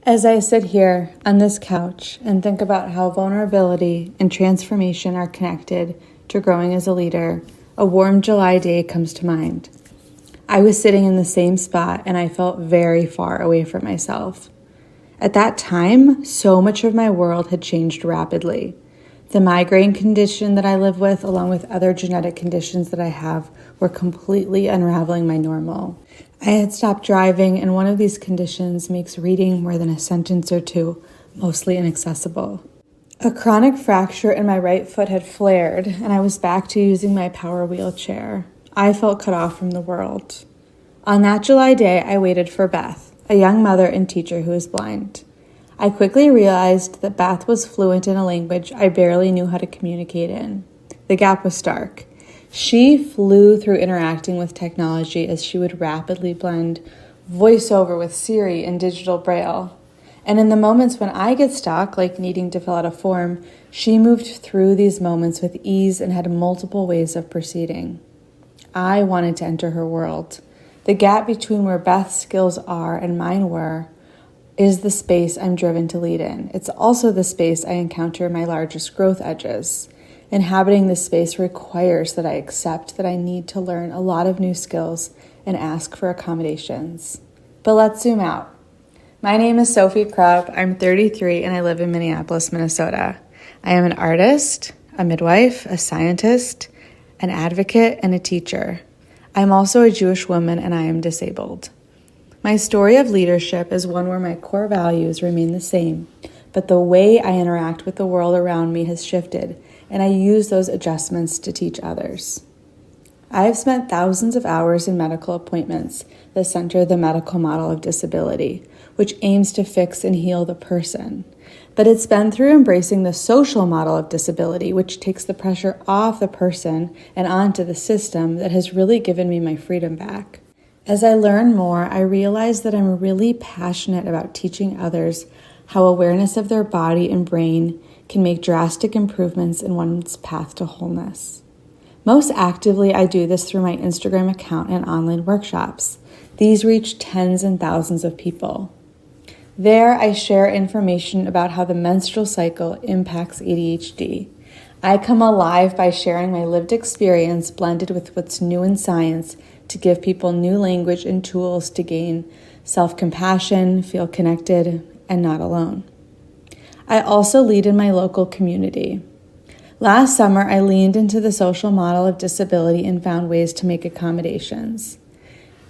As I sit here on this couch and think about how vulnerability and transformation are connected to growing as a leader, a warm July day comes to mind. I was sitting in the same spot and I felt very far away from myself. At that time, so much of my world had changed rapidly. The migraine condition that I live with, along with other genetic conditions that I have, were completely unraveling my normal. I had stopped driving, and one of these conditions makes reading more than a sentence or two mostly inaccessible. A chronic fracture in my right foot had flared, and I was back to using my power wheelchair. I felt cut off from the world. On that July day, I waited for Beth, a young mother and teacher who is blind. I quickly realized that Beth was fluent in a language I barely knew how to communicate in. The gap was stark. She flew through interacting with technology as she would rapidly blend voiceover with Siri and digital braille. And in the moments when I get stuck, like needing to fill out a form, she moved through these moments with ease and had multiple ways of proceeding. I wanted to enter her world. The gap between where Beth's skills are and mine were is the space I'm driven to lead in. It's also the space I encounter my largest growth edges. Inhabiting this space requires that I accept that I need to learn a lot of new skills and ask for accommodations. But let's zoom out. My name is Sophie Krupp. I'm 33 and I live in Minneapolis, Minnesota. I am an artist, a midwife, a scientist, an advocate, and a teacher. I'm also a Jewish woman and I am disabled. My story of leadership is one where my core values remain the same, but the way I interact with the world around me has shifted, and I use those adjustments to teach others. I have spent thousands of hours in medical appointments that center the medical model of disability, which aims to fix and heal the person. But it's been through embracing the social model of disability, which takes the pressure off the person and onto the system, that has really given me my freedom back. As I learn more, I realize that I'm really passionate about teaching others how awareness of their body and brain can make drastic improvements in one's path to wholeness. Most actively, I do this through my Instagram account and online workshops. These reach tens and thousands of people. There, I share information about how the menstrual cycle impacts ADHD. I come alive by sharing my lived experience blended with what's new in science to give people new language and tools to gain self-compassion, feel connected, and not alone. I also lead in my local community. Last summer, I leaned into the social model of disability and found ways to make accommodations.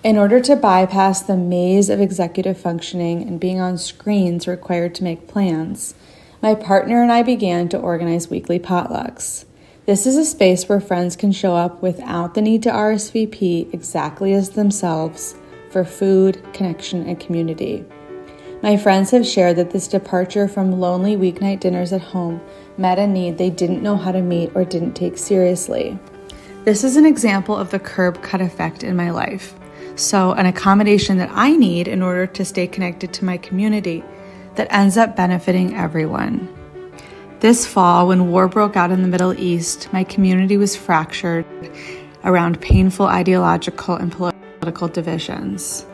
In order to bypass the maze of executive functioning and being on screens required to make plans, my partner and I began to organize weekly potlucks. This is a space where friends can show up without the need to RSVP exactly as themselves for food, connection, and community. My friends have shared that this departure from lonely weeknight dinners at home met a need they didn't know how to meet or didn't take seriously. This is an example of the curb cut effect in my life. So an accommodation that I need in order to stay connected to my community that ends up benefiting everyone. This fall, when war broke out in the Middle East, my community was fractured around painful ideological and political divisions.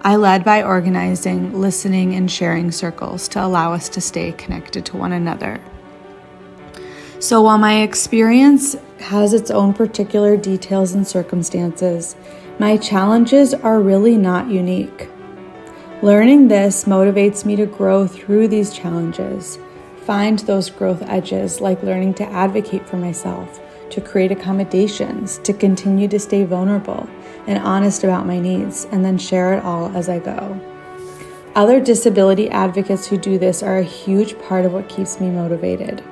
I led by organizing, listening, and sharing circles to allow us to stay connected to one another. So while my experience has its own particular details and circumstances, my challenges are really not unique. Learning this motivates me to grow through these challenges, find those growth edges, like learning to advocate for myself, to create accommodations, to continue to stay vulnerable and honest about my needs, and then share it all as I go. Other disability advocates who do this are a huge part of what keeps me motivated.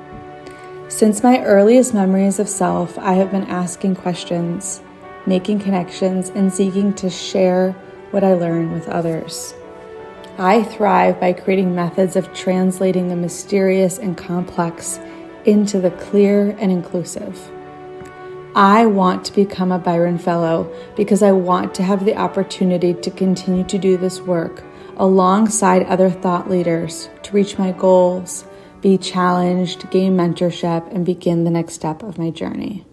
Since my earliest memories of self, I have been asking questions, making connections, and seeking to share what I learn with others. I thrive by creating methods of translating the mysterious and complex into the clear and inclusive. I want to become a Byron Fellow because I want to have the opportunity to continue to do this work alongside other thought leaders to reach my goals, be challenged, gain mentorship, and begin the next step of my journey.